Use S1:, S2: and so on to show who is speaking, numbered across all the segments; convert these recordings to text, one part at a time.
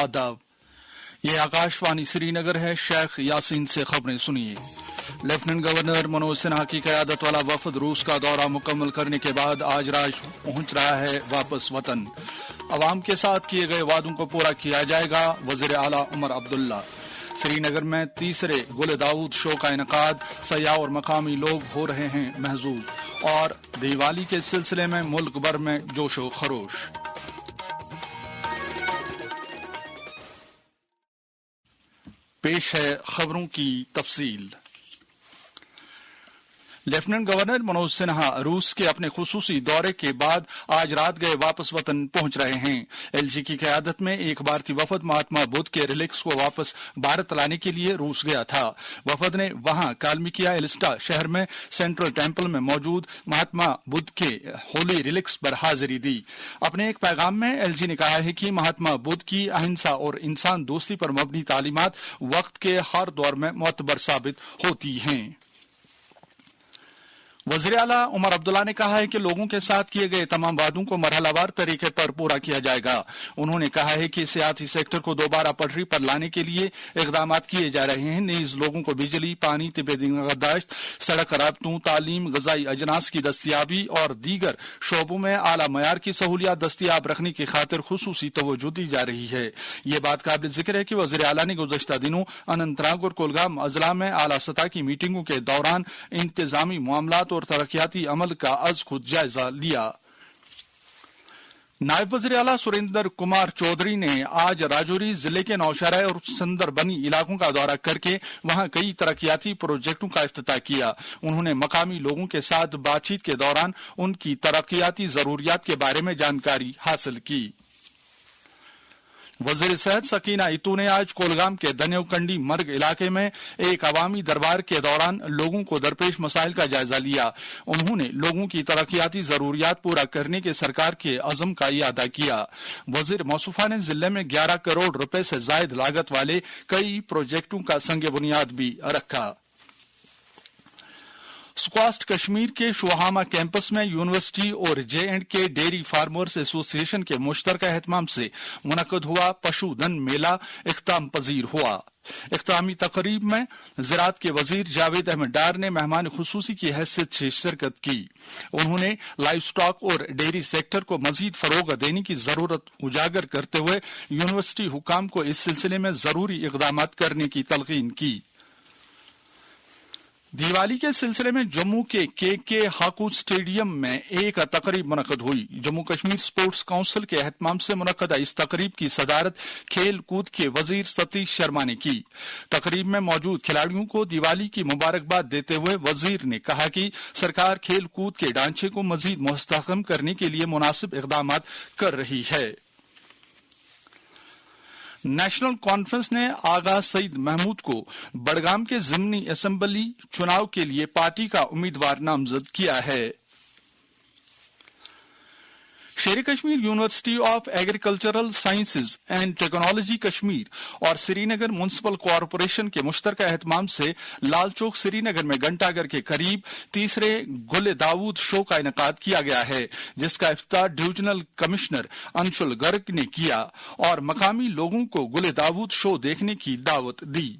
S1: آداب، یہ آکاشوانی سری نگر ہے۔ شیخ یاسین سے خبریں سنیے۔ لیفٹیننٹ گورنر منوج سنہا کی قیادت والا وفد روس کا دورہ مکمل کرنے کے بعد آج رات پہنچ رہا ہے واپس وطن۔ عوام کے ساتھ کیے گئے وعدوں کو پورا کیا جائے گا، وزیر اعلیٰ عمر عبداللہ۔ سری نگر میں تیسرے گل داؤد شو کا انعقاد، سیاح اور مقامی لوگ ہو رہے ہیں محظوظ، اور دیوالی کے سلسلے میں ملک بھر میں جوش و خروش۔ پیش ہے خبروں کی تفصیل۔ لیفٹیننٹ گورنر منوج سنہا روس کے اپنے خصوصی دورے کے بعد آج رات گئے واپس وطن پہنچ رہے ہیں۔ ایل جی کی قیادت میں ایک بھارتی وفد مہاتما بدھ کے ریلکس کو واپس بھارت لانے کے لیے روس گیا تھا۔ وفد نے وہاں کالمیکیا ایلسٹا شہر میں سینٹرل ٹیمپل میں موجود مہاتما بدھ کے ہولی ریلکس پر حاضری دی۔ اپنے ایک پیغام میں ایل جی نے کہا ہے کہ مہاتما بدھ کی اہنسا اور انسان دوستی پر مبنی تعلیمات وقت کے ہر دور میں معتبر ثابت ہوتی ہیں۔ وزیر اعلیٰ عمر عبداللہ نے کہا ہے کہ لوگوں کے ساتھ کیے گئے تمام وعدوں کو مرحلہ وار طریقے پر پورا کیا جائے گا۔ انہوں نے کہا ہے کہ سیاحتی سیکٹر کو دوبارہ پٹری پر لانے کے لیے اقدامات کیے جا رہے ہیں، نیز لوگوں کو بجلی، پانی، طبی نگہداشت، سڑک رابطوں، تعلیم، غذائی اجناس کی دستیابی اور دیگر شعبوں میں اعلیٰ معیار کی سہولیات دستیاب رکھنے کی خاطر خصوصی توجہ دی جا رہی ہے۔ یہ بات قابل ذکر ہے کہ وزیر اعلیٰ نے گزشتہ دنوں اننت ناگ اور کولگام اضلاع میں اعلیٰ سطح کی میٹنگوں کے دوران انتظامی معاملات اور ترقیاتی عمل کا از خود جائزہ لیا۔ نائب وزیر اعلیٰ سریندر کمار چودھری نے آج راجوری ضلع کے نوشہرہ اور سندر بنی علاقوں کا دورہ کر کے وہاں کئی ترقیاتی پروجیکٹوں کا افتتاح کیا۔ انہوں نے مقامی لوگوں کے ساتھ بات چیت کے دوران ان کی ترقیاتی ضروریات کے بارے میں جانکاری حاصل کی۔ وزیر صحت سکینہ اتو نے آج کولگام کے دنیو کنڈی مرگ علاقے میں ایک عوامی دربار کے دوران لوگوں کو درپیش مسائل کا جائزہ لیا۔ انہوں نے لوگوں کی ترقیاتی ضروریات پورا کرنے کے سرکار کے عزم کا اعادہ کیا۔ وزیر موصوفہ نے ضلع میں 11 کروڑ روپے سے زائد لاگت والے کئی پروجیکٹوں کا سنگ بنیاد بھی رکھا۔ سکواسٹ کشمیر کے شوہامہ کیمپس میں یونیورسٹی اور جے اینڈ کے ڈیری فارمرز ایسوسی ایشن کے مشترکہ اہتمام سے منعقد ہوا پشو دن میلہ اختتام پذیر ہوا۔ اختتامی تقریب میں زراعت کے وزیر جاوید احمد ڈار نے مہمان خصوصی کی حیثیت سے شرکت کی۔ انہوں نے لائف سٹاک اور ڈیری سیکٹر کو مزید فروغ دینے کی ضرورت اجاگر کرتے ہوئے یونیورسٹی حکام کو اس سلسلے میں ضروری اقدامات کرنے کی تلقین کی۔ دیوالی کے سلسلے میں جموں کے ہاکو اسٹیڈیم میں ایک تقریب منعقد ہوئی۔ جموں کشمیر سپورٹس کونسل کے اہتمام سے منعقدہ اس تقریب کی صدارت کھیل کود کے وزیر ستیش شرما نے کی۔ تقریب میں موجود کھلاڑیوں کو دیوالی کی مبارکباد دیتے ہوئے وزیر نے کہا کہ سرکار کھیل کود کے ڈھانچے کو مزید مستحکم کرنے کے لیے مناسب اقدامات کر رہی ہے۔ نیشنل کانفرنس نے آغا سعید محمود کو بڑگام کے ضمنی اسمبلی چناؤ کے لیے پارٹی کا امیدوار نامزد کیا ہے۔ شیر Kashmir university of agricultural sciences and technology Kashmir اور سری نگر میونسپل کارپوریشن کے مشترکہ اہتمام سے لال چوک سری نگر میں گھنٹہ گھر کے قریب تیسرے گل داؤد شو کا انعقاد کیا گیا ہے، جس کا افتتاح ڈویژنل کمشنر انشل گرگ نے کیا اور مقامی لوگوں کو گل داؤد شو دیکھنے کی دعوت دی۔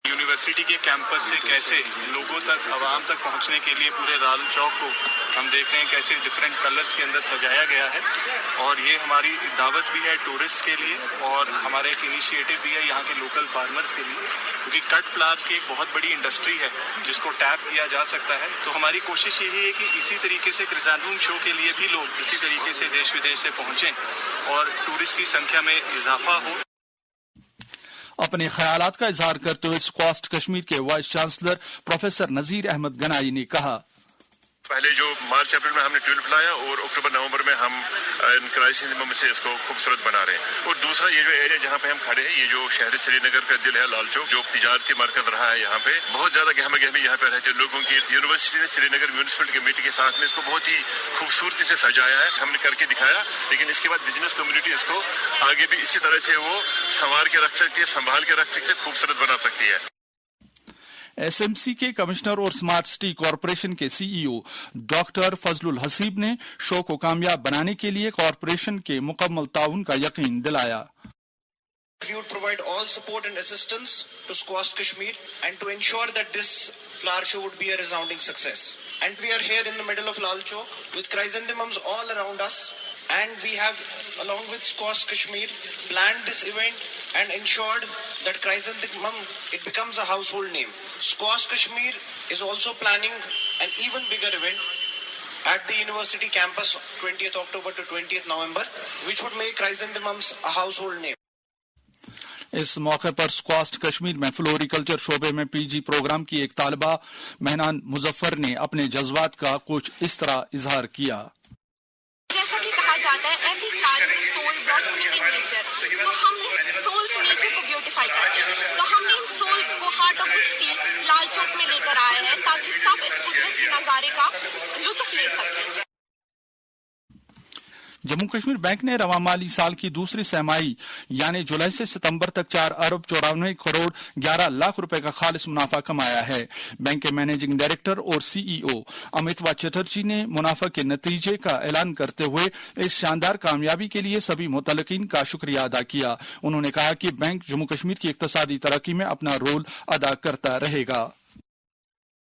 S2: یونیورسٹی کے کیمپس سے کیسے لوگوں تک، عوام تک پہنچنے کے لیے پورے لال چوک کو ہم دیکھ رہے ہیں کیسے ڈفرینٹ کلرز کے اندر سجایا گیا ہے، اور یہ ہماری دعوت بھی ہے ٹورسٹ کے لیے اور ہمارا ایک انیشیٹو بھی ہے یہاں کے لوکل فارمرز کے لیے، کیونکہ کٹ فلاورز کی ایک بہت بڑی انڈسٹری ہے جس کو ٹیپ کیا جا سکتا ہے۔ تو ہماری کوشش یہی ہے کہ اسی طریقے سے کرسانتھوم شو کے لیے بھی لوگ اسی طریقے سے دیش ودیش سے پہنچیں اور ٹورسٹ کی سنکھیا میں اضافہ ہو۔
S1: اپنے خیالات کا اظہار کرتے ہوئے سکواسٹ کشمیر کے vice chancellor professor Nazir Ahmad Ganai نے کہا،
S3: پہلے جو مارچ اپریل میں ہم نے ٹیولپ لایا اور اکتوبر نومبر میں ہم کراچی سے اس کو خوبصورت بنا رہے ہیں۔ اور دوسرا یہ جو ایریا جہاں پہ ہم کھڑے ہیں، یہ جو شہر سری نگر کا دل ہے لال چوک، جو تجارتی مرکز رہا ہے، یہاں پہ بہت زیادہ گہما گہمی یہاں پہ رہتے لوگوں کی۔ یونیورسٹی نے سری نگر میونسپل کمیٹی کے ساتھ میں اس کو بہت ہی خوبصورتی سے سجایا ہے، ہم نے کر کے دکھایا، لیکن اس کے بعد بزنس کمیونٹی اس کو آگے بھی اسی طرح سے وہ سنوار کے رکھ سکتی ہے، سنبھال کے رکھ سکتی ہے، خوبصورت بنا سکتی ہے۔
S1: ایس ایم سی کے کمشنر اور اسمارٹ سٹی کارپوریشن کے سی ای او ڈاکٹر فضل الحسیب نے شو کو کامیاب بنانے کے لیے کارپوریشن کے مکمل تعاون کا یقین دلایا۔
S4: We would provide all support and assistance to Squash Kashmir and to ensure that this flower show would be a resounding success. And we are here in the middle of Lal Chowk with chrysanthemums all around us, and we have, along with Squash Kashmir, planned this event and ensured that chrysanthemum, it becomes a household name. Squash Kashmir is also planning an even bigger event at the university campus 20th October to 20th November, which would make chrysanthemums a household name.
S1: इस मौके पर squash Kashmir में floriculture शोबे में PG programme की एक तालिबा मेहनान मुजफ्फर ने अपने जज्बात का कुछ इस तरह इजहार किया।
S5: जैसा कि कहा जाता है every flower is a soul blossoming in nature, तो हमने सोल्स नेचर को ब्यूटीफाई करते हैं, तो हमने इन सोल्स को heart of the city Lal Chowk में लेकर आए हैं ताकि सब इस कुदरत के नजारे का लुत्फ ले सकें।
S1: जम्मू कश्मीर बैंक ने रवा माली साल की दूसरी तिमाही यानी जुलाई से सितंबर तक 4 अरब 94 करोड़ 11 लाख रुपए का खालिस मुनाफा कमाया है। बैंक के मैनेजिंग डायरेक्टर और सीईओ अमिताभ चटर्जी ने मुनाफा के नतीजे का ऐलान करते हुए इस शानदार कामयाबी के लिए सभी मुतल्लिकीन का शुक्रिया अदा किया। उन्होंने कहा कि बैंक जम्मू कश्मीर की इक्तिसादी तरक्की में अपना रोल अदा करता रहेगा।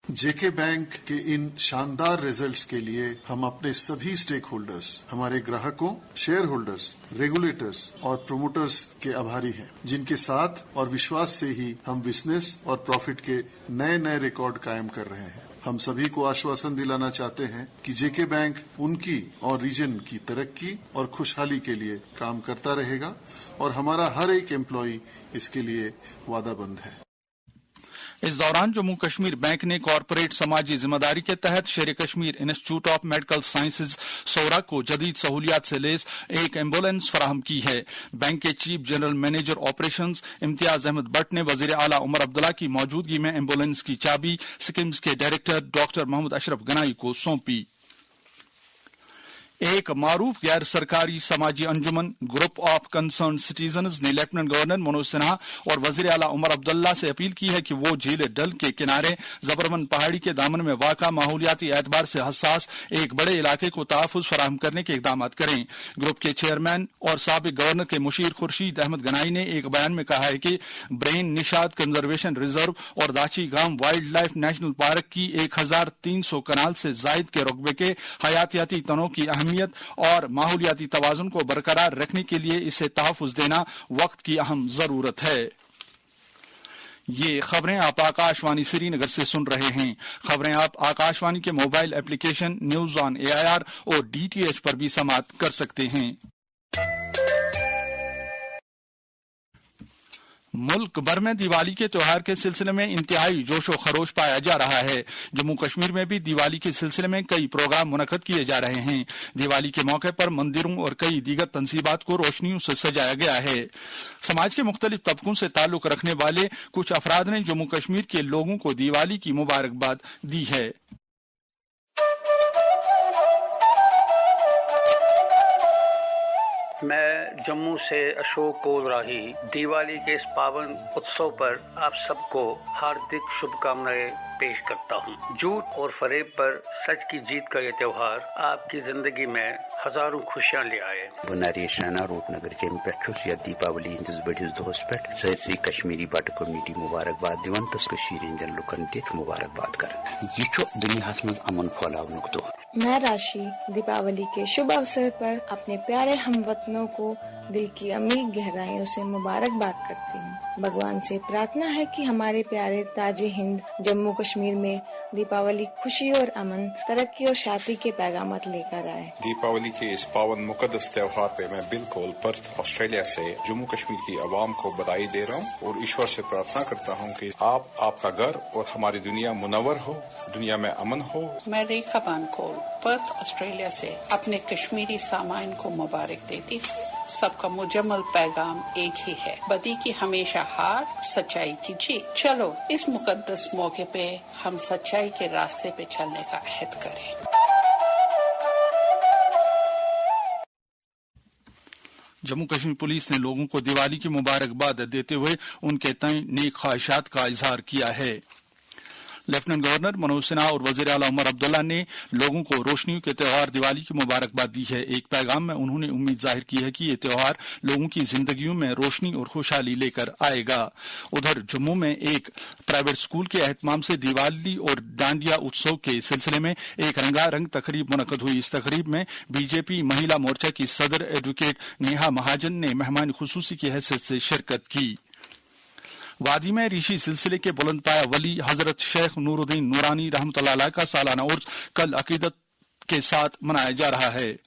S6: जेके बैंक के इन शानदार रिजल्ट्स के लिए हम अपने सभी स्टेक होल्डर्स, हमारे ग्राहकों, शेयर होल्डर्स, रेगुलेटर्स और प्रोमोटर्स के आभारी हैं, जिनके साथ और विश्वास से ही हम बिजनेस और प्रॉफिट के नए नए रिकॉर्ड कायम कर रहे हैं। हम सभी को आश्वासन दिलाना चाहते हैं कि जेके बैंक उनकी और रीजन की तरक्की और खुशहाली के लिए काम करता रहेगा और हमारा हर एक एम्प्लॉई इसके लिए वादाबंद है।
S1: इस दौरान जम्मू कश्मीर बैंक ने कॉरपोरेट समाजी जिम्मेदारी के तहत Sher Kashmir institute of medical sciences Soura को जदीद सहूलियात से लैस एक एम्बुलेंस फराहम की है। बैंक के chief general manager operations Imtiaz Ahmad Bhat ने वजीर आला उमर अब्दुल्ला की मौजूदगी में एम्बुलेंस की चाबी सिक्किम्स के डायरेक्टर डॉक्टर मोहम्मद अशरफ गनाई को सौंपी। एक मारूफ गैर सरकारी समाजी अंजुमन ग्रुप ऑफ कंसर्न सिटीजन्स ने लेफ्टिनेंट गवर्नर मनोज सिन्हा और वजीर आला उमर अब्दुल्ला से अपील की है कि वो झील डल के किनारे जबरमन पहाड़ी के दामन में वाक़ा माहौलियाती एतबार से हसास एक बड़े इलाके को तहफ़्फ़ुज़ फराहम करने के इक़दाम करें। ग्रुप के चेयरमैन और साबिक गवर्नर के मुशीर खुर्शीद अहमद गनाई ने एक बयान में कहा है कि ब्रेन निशाद कंजर्वेशन रिजर्व और दाची गांव वाइल्ड लाइफ नेशनल पार्क की 1300 कनाल से जायद के रकबे के हयातियाती तनों की और माहौलियाती तवाजुन को बरकरार रखने के लिए इसे तहफ़्फ़ुज़ देना वक्त की अहम जरूरत है। ये खबरें आप आकाशवाणी श्रीनगर से सुन रहे हैं। खबरें आप आकाशवाणी के mobile application news on AIR और DTH पर भी समाअत कर सकते हैं। मुल्क भर में दिवाली के त्योहार के सिलसिले में इंतहाई जोशो खरोश पाया जा रहा है। जम्मू कश्मीर में भी दिवाली के सिलसिले में कई प्रोग्राम मुनक्कद किए जा रहे हैं। दिवाली के मौके पर मंदिरों और कई दीगर तंसीबात को रोशनियों से सजाया गया है। समाज के मुख्तलिफ तबकों से ताल्लुक रखने वाले कुछ अफराद ने जम्मू कश्मीर के लोगों को दिवाली की मुबारकबाद दी है।
S7: मैं जम्मू से अशोक कोलराही दिवाली के इस पावन उत्सव पर आप सबको हार्दिक शुभकामनाएं पेश करता हूँ। झूठ और फरेब पर सच की जीत का ये त्योहार आपकी जिंदगी में हजारों खुशियाँ ले आए।
S8: बनारी शाना रूपनगर जेम पेट्रोस या दीपावली हिंदुस बड़िस दोस पेट सरसी कश्मीरी बट कम्युनिटी मुबारकबाद दिवन तस कशीर इंजन लुकन दिख मुबारकबाद कर ये छो दुनिया में अमन फैलावनुक दो।
S9: मैं राशि दीपावली के शुभ अवसर पर अपने प्यारे हमवतनों को दिल की अमीर गहराइयों से मुबारकबाद करती हूँ। भगवान से प्रार्थना है कि हमारे प्यारे ताजे हिंद जम्मू कश्मीर में दीपावली खुशी और अमन, तरक्की और शांति के पैगामत लेकर आए।
S10: दीपावली के इस पावन मुकद्दस त्योहार पे मैं बिल्कुल पर्थ ऑस्ट्रेलिया से जम्मू कश्मीर की आवाम को बधाई दे रहा हूँ और ईश्वर से प्रार्थना करता हूँ कि आप, आपका घर और हमारी दुनिया मुनव्वर हो, दुनिया में अमन हो।
S11: मैं रेखा बानकोल पर्थ ऑस्ट्रेलिया से अपने कश्मीरी सामाइन को मुबारक देती हूँ। सबका मुजम्मल पैगाम एक ही है, बदी की हमेशा हार, सच्चाई की जीत। चलो इस मुकद्दस मौके पे हम सच्चाई के रास्ते पे चलने का अहद करें।
S1: जम्मू कश्मीर पुलिस ने लोगों को दिवाली की मुबारकबाद देते हुए उनके तय नेक ख्वाहिशात का इजहार किया है। लेफ्टिनेंट गवर्नर मनोज सिन्हा और वजीर आला उमर अब्दुल्ला ने लोगों को रोशनियों के त्योहार दिवाली की मुबारकबाद दी है। एक पैगाम में उन्होंने उम्मीद जाहिर की है कि ये त्योहार लोगों की जिंदगियों में रोशनी और खुशहाली लेकर आएगा। उधर जम्मू में एक प्राइवेट स्कूल के एहतमाम से दिवाली और डांडिया उत्सव के सिलसिले में एक रंगारंग तकरीब मुनक्कद हुई। इस तकरीब में बीजेपी महिला मोर्चा की सदर एडवोकेट नेहा महाजन ने मेहमान खुसूसी की हैसियत से शिरकत की। वादी में ऋषि सिलसिले के बुलंदपाया वली हजरत शेख नूरुद्दीन नूरानी रहमतुल्लाह अलैह का सालाना उर्स कल अकीदत के साथ मनाया जा रहा है।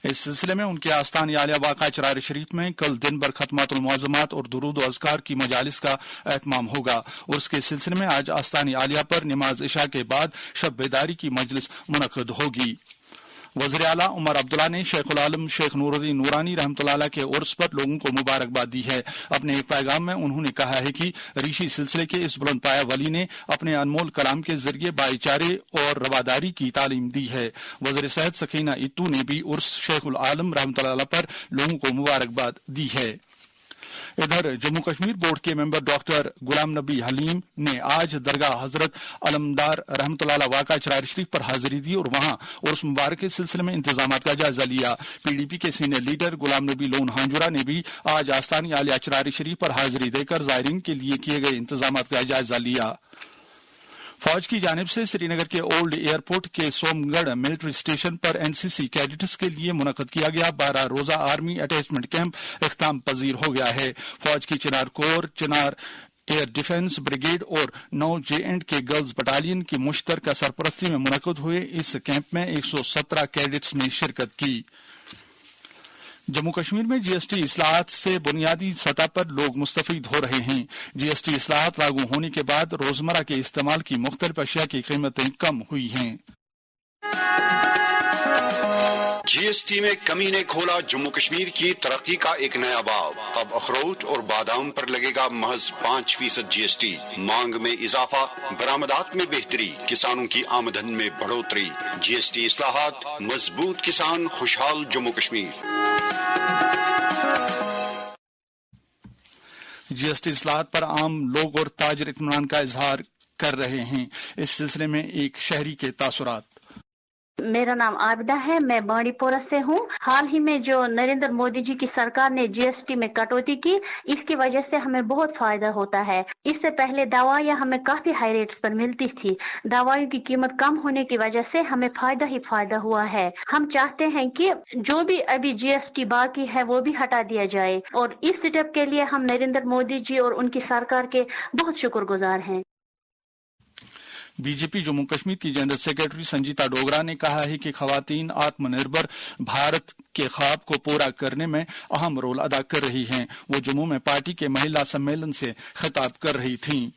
S1: इस सिलसिले में उनके आस्थान आलिया वाक़ा चरार शरीफ में कल दिन भर खत्मातुल मुअज़्ज़मात और दुरूद व अज़कार की मजालिस का एहतमाम होगा और उसके सिलसिले में आज आस्थान आलिया पर नमाज इशा के बाद शब बेदारी की मजलिस मुनक्कद होगी। वज़ीर आला उमर अब्दुल्ला ने शेखुल आलम शेख नूरुद्दीन नूरानी रहमतुल्लाह अलैह के उर्स पर लोगों को मुबारकबाद दी है। अपने एक पैगाम में उन्होंने कहा है कि ऋषि सिलसिले के इस बुलंदपाया वली ने अपने अनमोल कलाम के जरिए भाईचारे और रवादारी की तालीम दी है। वज़ीर सेहत सकीना इत्तू ने भी उर्स शेखुल आलम रहमतुल्लाह अलैह पर लोगों को मुबारकबाद दी है। इधर जम्मू कश्मीर बोर्ड के मेंबर डॉक्टर गुलाम नबी हलीम ने आज दरगाह हजरत अलमदार रहमतुल्लाह अलैह वाक़ा चरार शरीफ पर हाजिरी दी और वहां उर्स मुबारक के सिलसिले में इंतजामात का जायजा लिया। पीडीपी के senior leader Ghulam Nabi loan हांजुरा ने भी आज आस्थानी आलिया चरार शरीफ पर हाजिरी देकर ज़ायरीन के लिए किए गए इंतजामात का जायजा लिया। फौज की जानिब से श्रीनगर के ओल्ड एयरपोर्ट के सोमगढ़ मिलिट्री स्टेशन पर एनसीसी कैडेट्स के लिए मुनक्कद किया गया 12 रोजा आर्मी अटैचमेंट कैंप इख्तिताम पजीर हो गया है। फौज की चिनार कोर, चिनार एयर डिफेंस ब्रिगेड और 9 J&K के गर्ल्स बटालियन की मुश्तरका सरपरस्ती में मुनक्कद हुए इस कैंप में 117 कैडेट्स ने शिरकत की। जम्मू कश्मीर में जीएसटी इस्लाहात से बुनियादी सतह पर लोग मुस्तफीद हो रहे हैं। जीएसटी इस्लाहात लागू होने के बाद रोजमर्रा के इस्तेमाल की मुख्तलिफ अशिया की कीमतें कम हुई हैं।
S12: जीएसटी में कमी ने खोला जम्मू कश्मीर की तरक्की का एक नया बाब। अब अखरोट और बादाम पर लगेगा महज 5% जीएसटी। मांग में इजाफा, बरामदात में बेहतरी, किसानों की आमदन में बढ़ोतरी। जीएसटी इस्लाहात, मजबूत किसान, खुशहाल जम्मू कश्मीर।
S1: जीएसटी इस्लाहात पर आम लोग और ताजिर इत्मीनान का इजहार कर रहे हैं। इस सिलसिले में एक शहरी के तासुरात।
S13: मेरा नाम आबिदा है, मैं बांडीपोरा से हूँ। हाल ही में जो नरेंद्र मोदी जी की सरकार ने जीएसटी में कटौती की, इसकी वजह से हमें बहुत फायदा होता है। इससे पहले दवाइयाँ हमें काफी हाई रेट्स पर मिलती थी। दवाइयों की कीमत कम होने की वजह से हमें फायदा ही फायदा हुआ है। हम चाहते हैं कि जो भी अभी जीएसटी बाकी है वो भी हटा दिया जाए और इस स्टेप के लिए हम नरेंद्र मोदी जी और उनकी सरकार के बहुत शुक्रगुजार हैं।
S1: बीजेपी जम्मू कश्मीर की जनरल सेक्रेटरी संजीता डोगरा ने कहा है कि खवातीन आत्मनिर्भर भारत के ख्वाब को पूरा करने में अहम रोल अदा कर रही हैं। वो जम्मू में पार्टी के महिला सम्मेलन से खिताब कर रही थीं।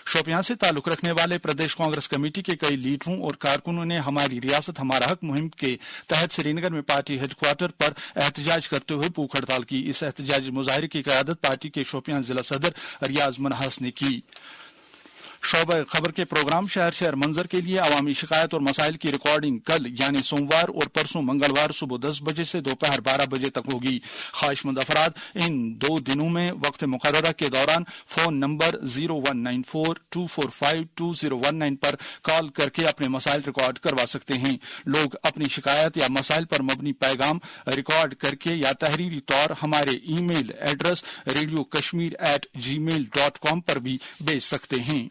S1: शोपियां से ताल्लुक रखने वाले प्रदेश कांग्रेस कमेटी के कई लीडरों और कारकुनों ने हमारी रियासत हमारा हक मुहिम के तहत श्रीनगर में पार्टी हेडक्वार्टर पर एहतजाज करते हुए भूख हड़ताल की। इस एहतजाजी मुजाहरे की क़यादत पार्टी के शोपियां जिला सदर रियाज मनहास ने की। शोबा खबर के प्रोग्राम शहर शहर मंजर के लिए अवामी शिकायत और मसाइल की रिकॉर्डिंग कल यानी सोमवार और परसों मंगलवार सुबह 10 बजे से दोपहर 12 बजे तक होगी। ख्वाहिशमंद अफराद इन 2 दिनों में वक्त मुकर्ररा के दौरान फोन नंबर 0194245219 पर कॉल करके अपने मसाइल रिकॉर्ड करवा सकते हैं। लोग अपनी शिकायत या मसाइल पर मबनी पैगाम रिकॉर्ड करके या तहरीरी तौर हमारे ईमेल एड्रेस radiokashmir@gmail.com पर भी भेज सकते हैं।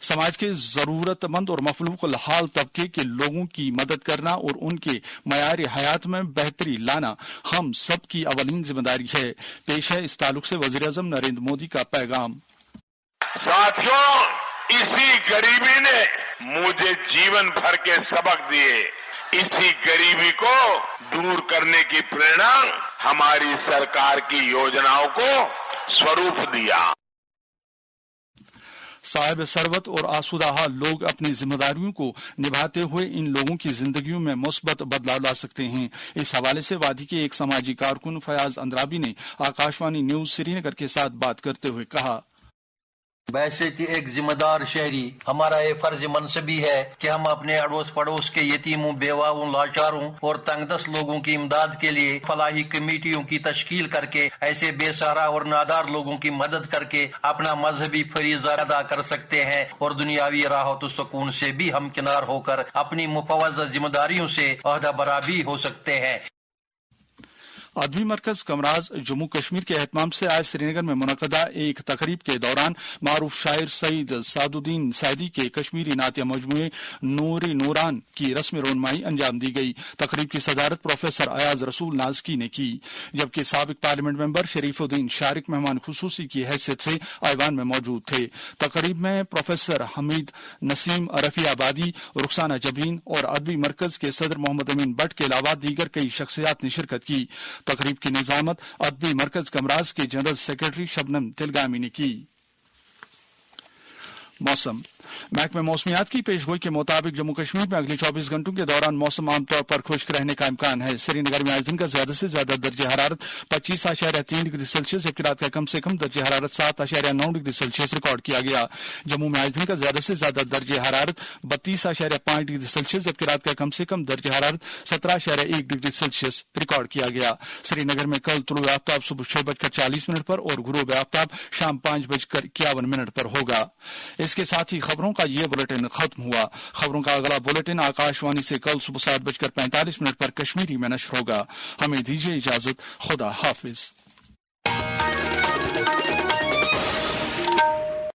S1: समाज के जरूरतमंद और मफलूकुल हाल तबके के लोगों की मदद करना और उनके मयार हयात में बेहतरी लाना हम सब की अवलीन जिम्मेदारी है। पेश है इस ताल्लुक से वजीर आज़म नरेंद्र मोदी का पैगाम।
S14: साथियों, इसी गरीबी ने मुझे जीवन भर के सबक दिए। इसी गरीबी को दूर करने की प्रेरणा हमारी सरकार की योजनाओं को स्वरूप दिया।
S1: صاحب ثروت اور آسودہ حال لوگ اپنی ذمہ داریوں کو نبھاتے ہوئے ان لوگوں کی زندگیوں میں مثبت بدلاؤ لا سکتے ہیں۔ اس حوالے سے وادی کے ایک سماجی کارکن فیاض اندرابی نے آکاشوانی نیوز سری نگر کے ساتھ بات کرتے ہوئے کہا،
S15: بحیثیت ایک ذمہ دار شہری ہمارا یہ فرض منصبی ہے کہ ہم اپنے اڑوس پڑوس کے یتیموں، بیواؤں، لاچاروں اور تنگ دست لوگوں کی امداد کے لیے فلاحی کمیٹیوں کی تشکیل کر کے ایسے بے سہارا اور نادار لوگوں کی مدد کر کے اپنا مذہبی فریضہ ادا کر سکتے ہیں اور دنیاوی راحت و سکون سے بھی ہمکنار ہو کر اپنی مفوضہ ذمہ داریوں سے عہدہ برابی ہو سکتے ہیں۔
S1: ادبی مرکز کمراز جموں کشمیر کے اہتمام سے آج سری نگر میں منعقدہ ایک تقریب کے دوران معروف شاعر سعید سعد الدین سعدی کے کشمیری نعتیہ مجموعے نوری نوران کی رسم رونمائی انجام دی گئی۔ تقریب کی صدارت پروفیسر ایاز رسول نازکی نے کی، جبکہ سابق پارلیمنٹ ممبر شریف الدین شارک مہمان خصوصی کی حیثیت سے ایوان میں موجود تھے۔ تقریب میں پروفیسر حمید نسیم رفیع آبادی، رخسانہ جبین اور ادبی مرکز کے صدر محمد امین بٹ کے علاوہ دیگر کئی شخصیات نے شرکت کی۔ تقریب کی نظامت ادبی مرکز کمراز کے جنرل سیکرٹری شبنم تلگامی نے کی۔ موسم محکمہ موسمیات کی پیشگوئی کے مطابق جموں کشمیر میں اگلے 24 گھنٹوں کے دوران موسم عام طور پر خشک رہنے کا امکان ہے۔ سری نگر میں آج دن کا زیادہ سے زیادہ درجہ حرارت 25.3 ڈگری سیلسیس جبکہ رات کا کم سے کم درجہ حرارت 7.9 ڈگری سیلسیس ریکارڈ کیا گیا۔ جموں میں آج دن کا زیادہ سے زیادہ درجہ حرارت 32.5 ڈگری سیلسیس جبکہ رات کا کم سے کم درجہ حرارت 17.1 ڈگری سیلسیس ریکارڈ کیا گیا۔ سری نگر میں کل طلوع آفتاب صبح 6:40 پر اور غروب آفتاب شام 5:51 پر ہوگا۔ اس کے ساتھ ہی خبروں کا یہ بلیٹن ختم ہوا۔ خبروں کا اگلا بلیٹن آکاشوانی سے کل صبح 7:45 پر کشمیری میں نشر ہوگا۔ ہمیں دیجیے اجازت، خدا حافظ۔